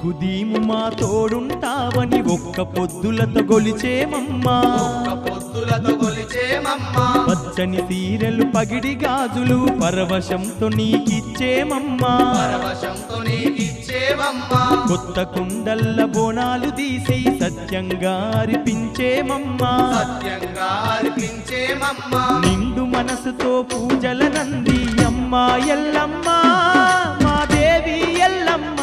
దిక్కుదీము మా తోడుంటావని ఒక్క పొద్దులతో గొలిచేమమ్మా, పచ్చని తీరెలు పగిడి గాజులు పరవశంతో నీకిచ్చేమమ్మా, కొత్త కుండల్ల బోనాలు తీసి సత్యంగా అర్పించేమమ్మా, నిండు మనసుతో పూజలనంది అమ్మా ఎల్లమ్మ మా దేవి ఎల్లమ్మ,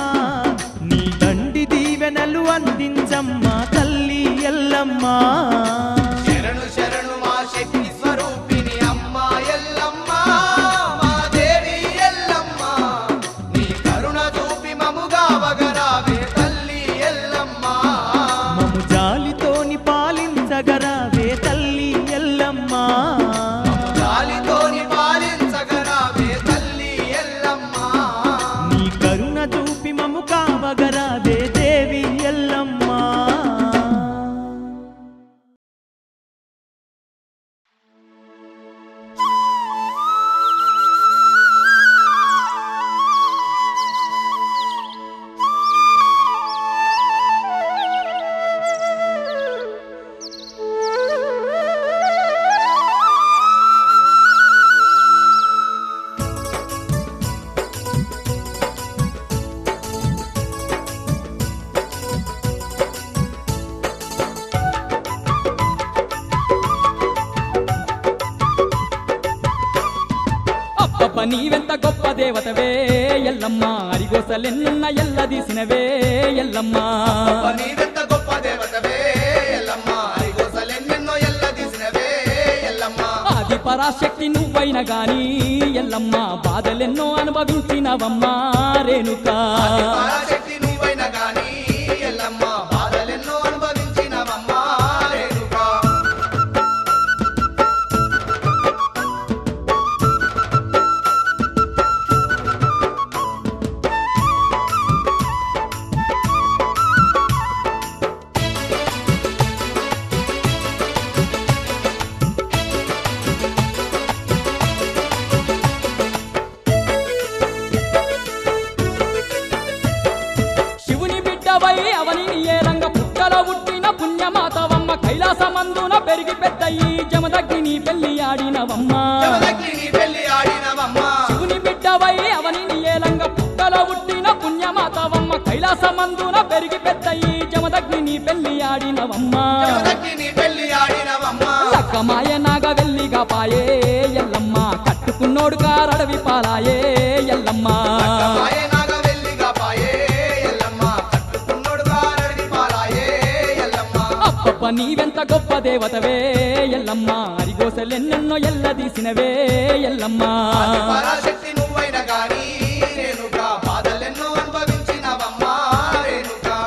నీ దండి దీవెనలు అందించమ్మా తల్లి ఎల్లమ్మ. శరణు శరణు మా శక్తి స్వరూపిణి అమ్మా ఎల్లమ్మ మా దేవి ఎల్లమ్మ, నీ కరుణ చూపి మముగా వగరావే తల్లి ఎల్లమ్మ, మము జాలితోని పాలించగరావే తల్లి ఎల్లమ్మ, గాలితోని పాలించగరావే తల్లి ఎల్లమ్మ, నీ కరుణ చూపి మము కావగరావే దేవి ఎల్లమ్మ. అబ్బబ్బ నీవెంత గొప్ప దేవతవే ఎల్లమ్మ, అరిగోసలెన్న ఎల్లదీసినవే ఎల్లమ్మ, నీవెంత గొప్ప దేవతవే ఎల్లమ్మ, అరిగోసలెన్నెన్నో ఎల్లదీసినవే ఎల్లమ్మ, ఆది పరాశక్తి నువ్వైన గాని ఎల్లమ్మ, బాధలెన్నో అనుభవించినవమ్మా రేణుకా, పరాశక్తి నువ్వైన గాని ఎల్లమ్మ, బాధలెన్నో అనుభవించినవమ్మా రేణుకా. శివుని బిడ్డవై అవని ఏలంగ పుట్టలో పుట్టిన పుణ్యమాతవమ్మ, కైలాసమందున పెరిగి పెద్దయి జమదగ్ని పెళ్లి ఆడినవమ్మా, జమదగ్ని పెళ్లి ఆడినవమ్మా, శివుని బిడ్డవై అవని ఏలంగ పుట్టలో పుట్టిన పుణ్యమాతవమ్మ, కైలాసమందున పెరిగి పెద్దయి జమదగ్ని పెళ్లి ఆడినవమ్మా, జమదగ్ని పెళ్లి ఆడినవమ్మా, లక్కమాయ నాగ వెల్లిగా పాయే ఎల్లమ్మ, కట్టుకున్నోడు కారడవి పాలాయే ఎల్లమ్మ, మాయనాగ వెల్లిగా పాయే ఎల్లమ్మ, కట్టుకున్నోడుగా నడిగి పాలాయే ఎల్లమ్మ, అప్పప్ప నీవెంత గొప్ప దేవతవే ఎల్లమ్మ, అరిగోసలెన్నెన్నో ఎల్లదీసినవే ఎల్లమ్మ, పరాశక్తి నువ్వైన గాని రేణుకా, బాధలెన్నో అనుభవించినవమ్మా రేణుకా.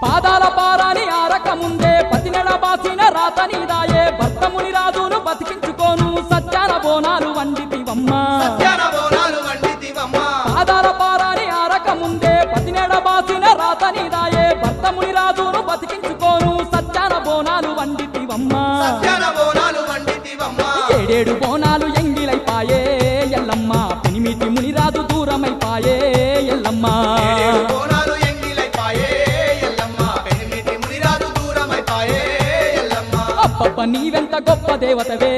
పాదాల పారాని ఆరక ముందే పతినెడ బాసిన రాతని దాయే, భర్తముని రాజును బతికించుకోను సత్యాన బోనాలు వండితివమ్మా, సత్యాన బోనాలు వండితివమ్మా, పాదాల పారాని ఆరక ముందే పతినెడ బాసిన రాతని దాయే, భర్తముని రాజును బతికించుకోను సత్యాన బోనాలు వండితివమ్మా, సత్యాన బోనాలు వండితివమ్మా, ఏడేడు బోనాలు ఎంగిలైపాయే ఎల్లమ్మ, పెనిమిటి మునిరాజు దూరమైపాయే ఎల్లమ్మ, ఏడేడు బోనాలు ఎంగిలైపాయే ఎల్లమ్మ, పెనిమిటి మునిరాజు దూరమైపాయే ఎల్లమ్మ, అబ్బబ్బ నీవెంత గొప్ప దేవతవే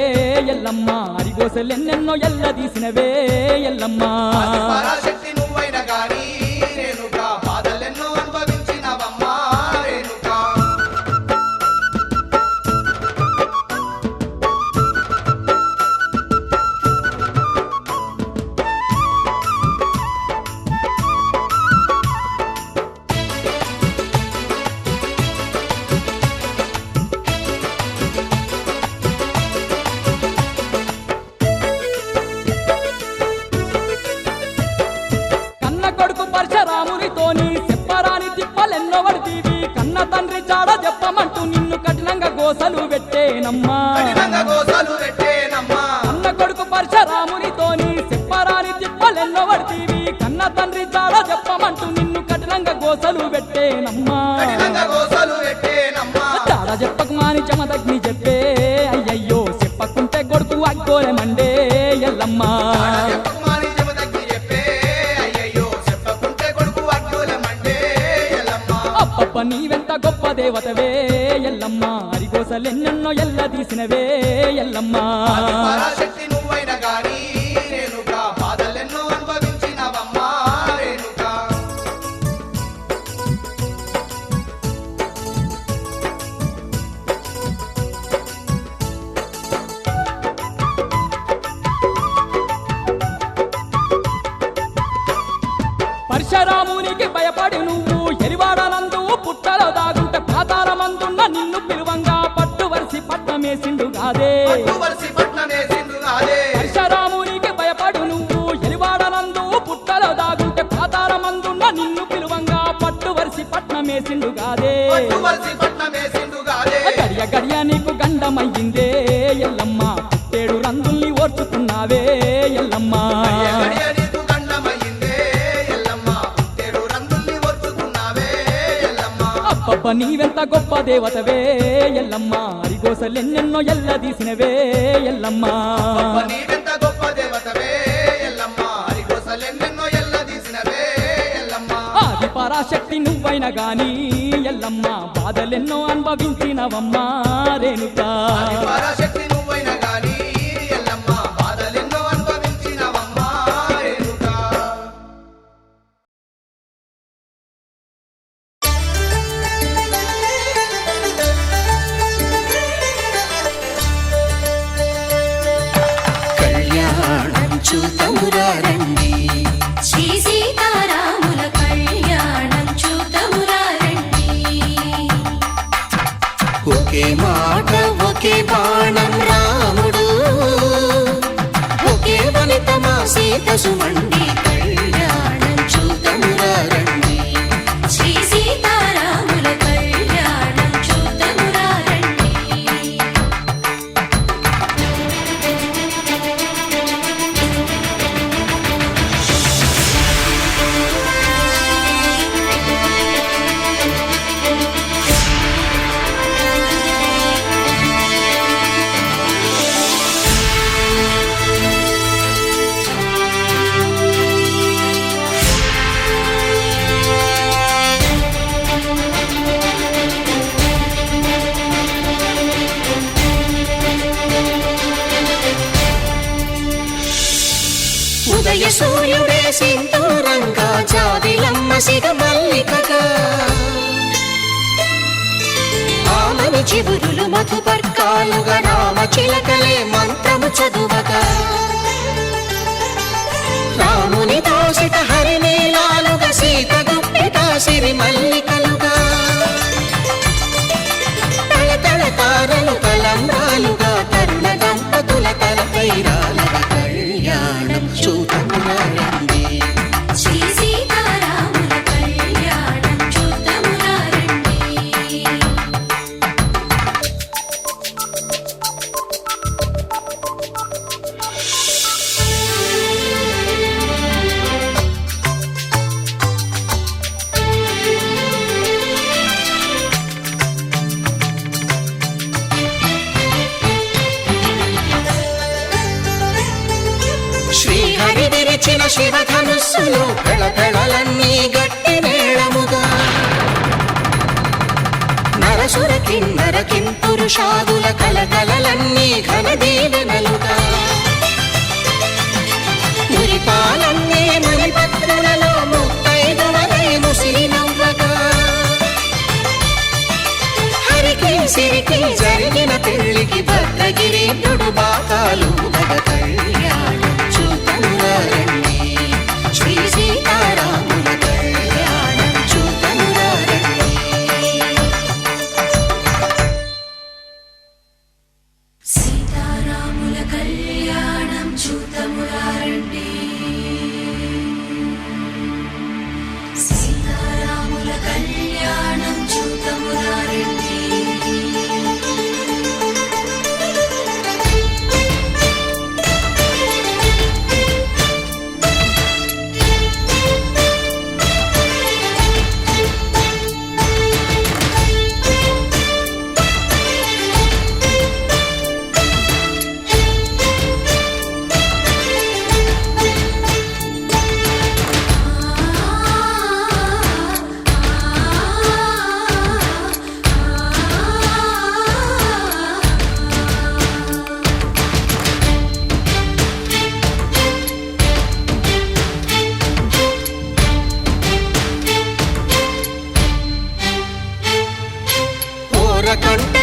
ఎల్లమ్మ, అరిగోసలెన్నెన్నో ఎల్లదీసినవే ఎల్లమ్మ, పరాశక్తి నువ్వైన గాని రేణుకా, బాధలెన్నో అనుభవించినవమ్మా రేణుకా. కన్న కొడుకు పరశురామునితోని చెప్పరాని తిప్పలెన్నో పడితీవి, కన్న తండ్రి చాడ చెప్పమంటూ నిన్ను కఠినంగా గోసలు పెట్టేనమ్మా, కఠినంగా గోసలు పెట్టేనమ్మా, కన్న కొడుకు పరశురామునితోని చెప్పరాని తిప్పలెన్నో పడితీవి, కన్న తండ్రి చాడ చెప్పమంటూ నిన్ను కఠినంగా గోసలు పెట్టేనమ్మా, చెప్పకుమాని జమదగ్గి చెప్పే అయ్యయ్యో చెప్పకుంటే కొడుకు అడ్డోలమంటే ఎల్లమ్మ అబ్బబ్బ నీవెంత గొప్ప దేవతవే ఎల్లమ్మ అరిగోసలెన్నెన్నో ఎల్ల తీసినవే ఎల్లమ్మ పరాశక్తి నువ్వైన గాని రేణుకా బాధలెన్నో అనుభవించినవమ్మా రేణుకా పరశురామునికి భయపడి నువ్వు ఎరివాడనందు పుట్టలో దాగుంటే పాతాళమందున్న నిన్ను పిలువంగా పట్టు వరిసి పట్నమేసిండు గాదే పట్టువలసి పట్నమేసిండు గాదే పరశురామునికి భయపడి నువ్వు ఎరివాడనందు పుట్టలో దాగుంటే పాతాళమందున్న నిన్ను పిలువంగా పట్టు వరిసి పట్నమేసిండు గాదే పట్టువలసి పట్నమేసిండు గాదే గడియ గడియ నీకు గండమయ్యిందే ఎల్లమ్మ తేడు రంగుల్ని ఓర్చుకున్నావే ఎల్లమ్మ గడియ నీకు గండమయ్యిందే ఎల్లమ్మ తేడు రంగుల్ని ఒత్తుకున్నావే ఎల్లమ్మ అబ్బబ్బ నీవెంత గొప్ప దేవతవే ఎల్లమ్మ అరిగోసలెన్నెన్నో ఎల్ల తీసినవే ఎల్లమ్మ అబ్బ నీవెంత గొప్ప దేవతవే ఎల్లమ్మ హరిగోసలెన్నెన్నో ఎల్ల తీసినవే ఎల్లమ్మ ఆది పరాశక్తి నువ్వైన గాని ఎల్లమ్మ బాధలెన్నో అనుభవించినవమ్మా రేణుకా పరాశక్తి నువ్వైన గాని ఎల్లమ్మ బాధలెన్నో అనుభవించినవమ్మా రేణుకా కళ్యాణం చూతమురారండి శ్రీ సీతారాముల కళ్యాణం చూతమురారండి ఒకే మాట ఒకే బాణం రాముడు ఒకే వనిత మా సీత సుమండి కళ్యాణం చూతమురారండి శ్రీ సీతారాముల కళ్యాణం చూతమురారండి ఉదయ సూర్యుడే సింధూరంగా జాబిలమ్మ సిగ మల్లికగా ఆమని చివురులు మధుపర్కాలుగా రామ చిలకలే మంత్రము చదువగా రాముని దోసిట హరినీలాలుగా సీత గుప్పిట సిరి మల్లికలుగా తళతళ తారలు తలంబ్రాలుగా తరుణ దంపతుల తలపైరాలుగా కళ్యాణం చూతమురారండి శ్రీ సీతారాముల కళ్యాణం చూతమురారండి శ్రీహరి విరిచిన శివధనుస్సులు పెళపెళలన్నీ గట్టి మేళముగా నరసుర కిన్నర కింపురుషాదుల కలకలలన్నీ ఘన దీవెనలుగా మురిపాలన్నీ మునిపత్రులలో ముత్తైదువలై ముసిరి నవ్వగా హరికి సిరికి జరిగిన పెళ్లికి భద్రగిరీంద్రుడు బాకాలు మగ కళ్యాణం చూతమురారండి శ్రీ సీతారాముల కళ్యాణం చూతమురారండి సీతారాముల కళ్యాణం చూతమురారండి సీతారాముల కళ్యాణం చూతమురారండి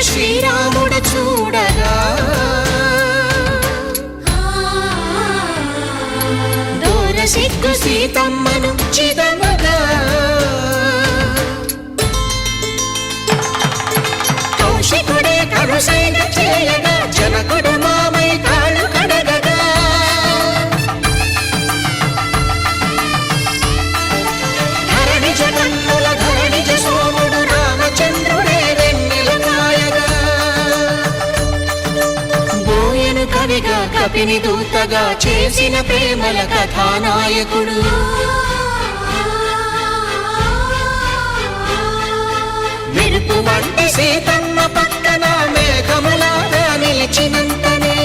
శ్రీరాముడు చూడగా దూర సిగ్గు సీతమ్మను చిదమగా కౌశికుడే కరుసైన చేయగా జనకుడు మామై కాళ్ళు కడగగా ధరణి జగన్నుల ధరణిజ సోముడు రామచంద్రుడే వెన్నెల కాయగా బోయను కవిగా కపిని దూతగా చేసిన ప్రేమల కథానాయకుడు మెరుపు వంటి సీతమ్మ పక్కన మేఘములాగా నిలిచినంతనే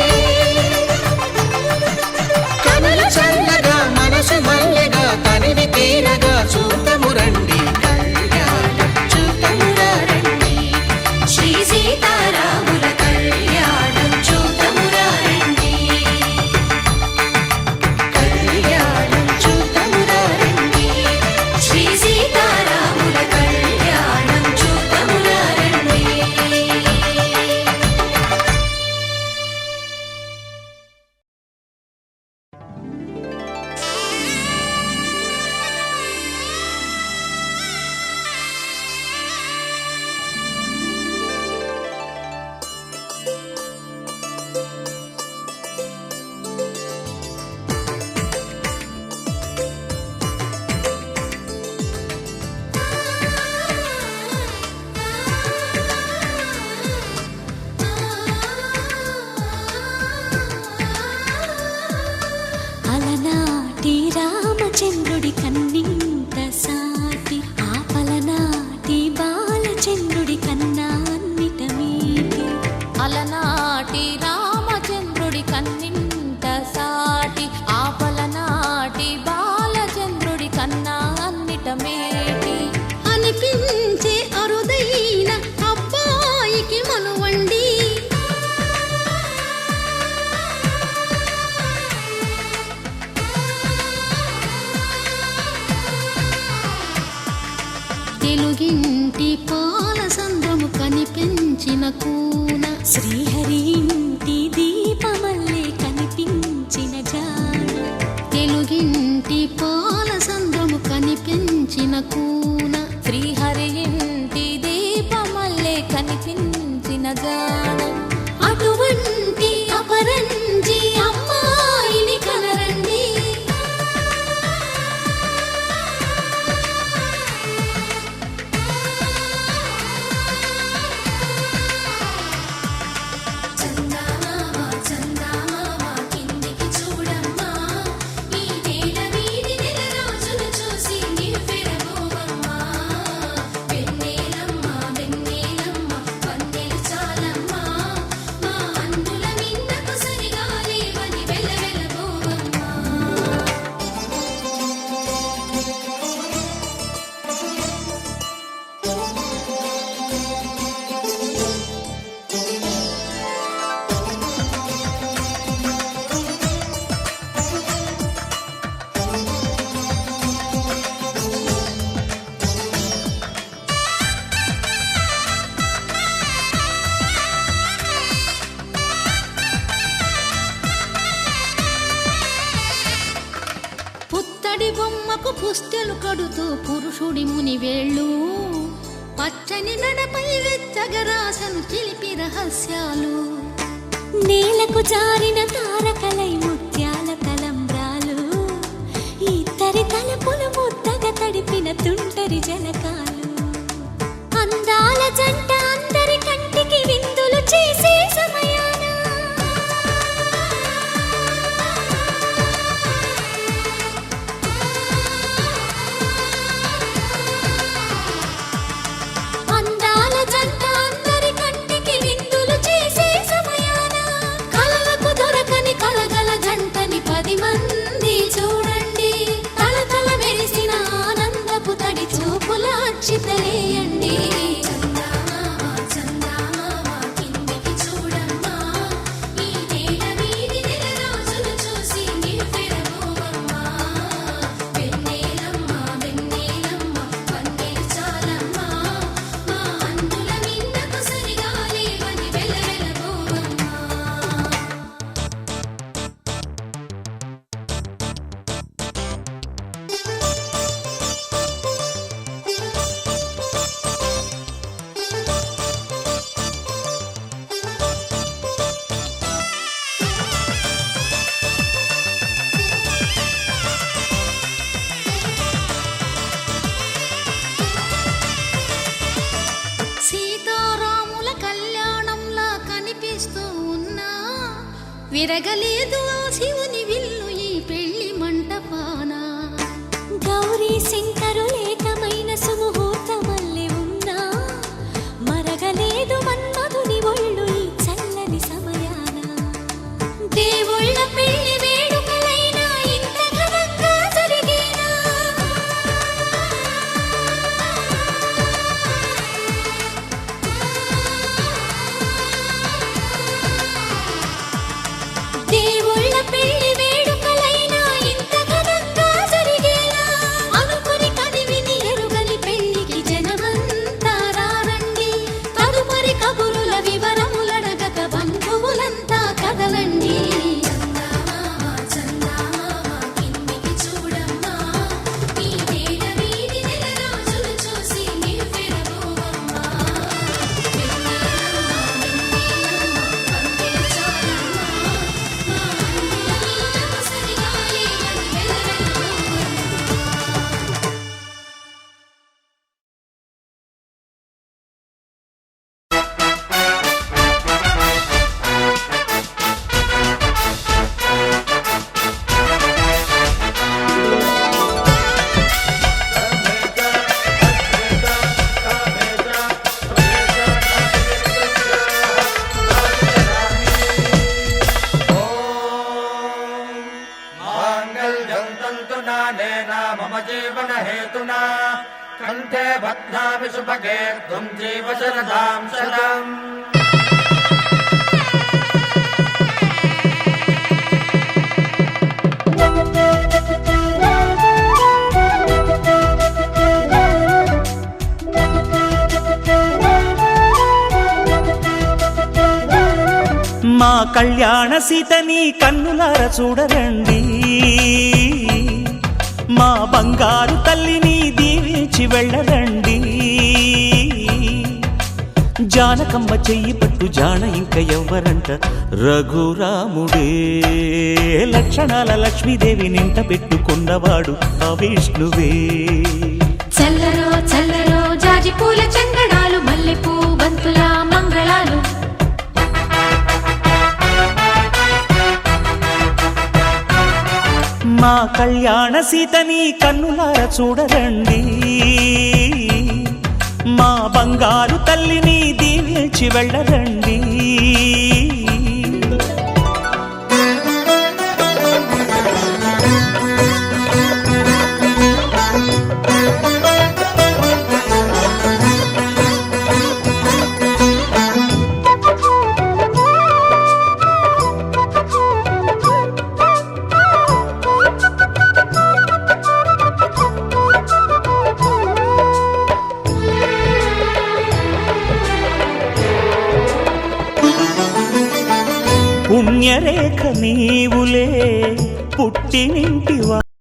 కనులు చల్లగా మనసు మల్లెగా తనివి తీరగా చూతము రండి కళ్యాణం చూతమురా రండి శ్రీ సీతారాముల కళ్యాణం చూతమురా రండి కళ్యాణం చూతమురా రండి శ్రీ సీతారాముల కళ్యాణం చూతమురా రండి అలనాటి రామచంద్రుడి కన్నింత సాటి ఆపలనాటి బాలచంద్రుడి కన్నా అన్నిట మీటి అలనాటి రామచంద్రుడి కన్నింట సాటి ఆపలనాటి బాలచంద్రుడి కన్నా అన్నిట మేటి అనిపించే అరుదైన అబ్బాయికి మనువండి తెలుగింటి పాలసంద్రము కనిపించిన కూన శ్రీహరి ఇంటి దీపమల్లే కనిపించిన జాడ తెలుగింటి పాలసంద్రము కనిపించిన కూన శ్రీహరి ఇంటి దీపమల్లే కనిపించిన జాడ అటువంటి అపరంజి అమ్మాయిని కనరండి చందమామ చందమామ కిందికి చూడమ్మా ఈ నేల వీడి నెల రోజులు చూసి నివ్వెరబోవమ్మా వెన్నెలమ్మ వెన్నెలమ్మ వన్నెలు చాలమ్మా మా అందుల మిన్నకు సరిగా లేవని వెలవెలబోవమ్మా పుత్తడి బొమ్మకు పుస్తెలు కడుతూ పురుషుడి ముని వేళ్ళు పచ్చని నడపై వెచ్చగరాసను చిలిపి రహస్యాలు నేలకు జారిన తారకలై ముత్యాల తలంబ్రాలు ఇద్దరి తలపులు ముద్దగా తడిపిన తుంటరి జలకాలు అందాల జంట అందరి కంటికి విందులు చేసే సమయాన అందాల జంట అందరి కంటికి విందులు చేసే సమయాన కలలకు దొరకని కలగల జంటని 10 మంది చూడండి తలతల మెరిసిన ఆనందపు తడి చూపుల అచ్చితలేయండి చందమామ చందమామ కిందికి చూడమ్మా ఈ నేల వీడి నెల రోజులు చూసి నివ్వెరబోవమ్మా వెన్నెలమ్మ వెన్నెలమ్మ వన్నెలు చాలమ్మా మా అందుల మిన్నకు సరిగా లేవని మెరగలేదు ఆ శివుని విల్లు ఈ పెళ్లి మంటపాన గౌరీ శంకరులేకమైన సుముహూర్తమల్లె ఉన్నా మరగలేదు మన్మధుని ఒళ్ళు ఈ చల్లని సమయాన దేవుళ్ళ పెళ్లి వేడుకలైనా ఇంత ఘనంగా జరిగేనా దేవుళ్ళ పెళ్లి వేడుకలైనా ఇంత ఘనంగా జరిగేనా అనుకుని కదివిని ఎరుగని పెళ్లికి జనమంతా రారండి తదుపరి కబురుల వివరములడగక బంధువులంతా కదలండి చందమామ కిందికి చూడమ్మా ఈ నేల వీధి నెల రోజులు చూసి నివ్వెరపోవమ్మా माङ्गल्यं तन्तुनानेन मम जीवन हेतुना कण्ठे बध्नामि सुभगे त्वं जीव शरदां शतम् మా కళ్యాణ సీతని కన్నులార చూడరండి మా బంగారు తల్లిని దీవించి వెళ్ళరండి జానకమ్మ చెయ్యి పట్టు జాన ఇంక ఎవ్వరంట రఘురాముడే లక్షణాల లక్ష్మీదేవి నింట పెట్టుకున్నవాడు ఆ విష్ణువే చల్లరో చల్లరో జాజి పూల చంగడాలు మల్లెపూ బంతుల మంగళాలు మా కళ్యాణ సీతని కన్నులార చూడరండి మా బంగారు తల్లిని దీవించి వెళ్ళరండి పుణ్యరేఖ నీవులే పుట్టినింటివా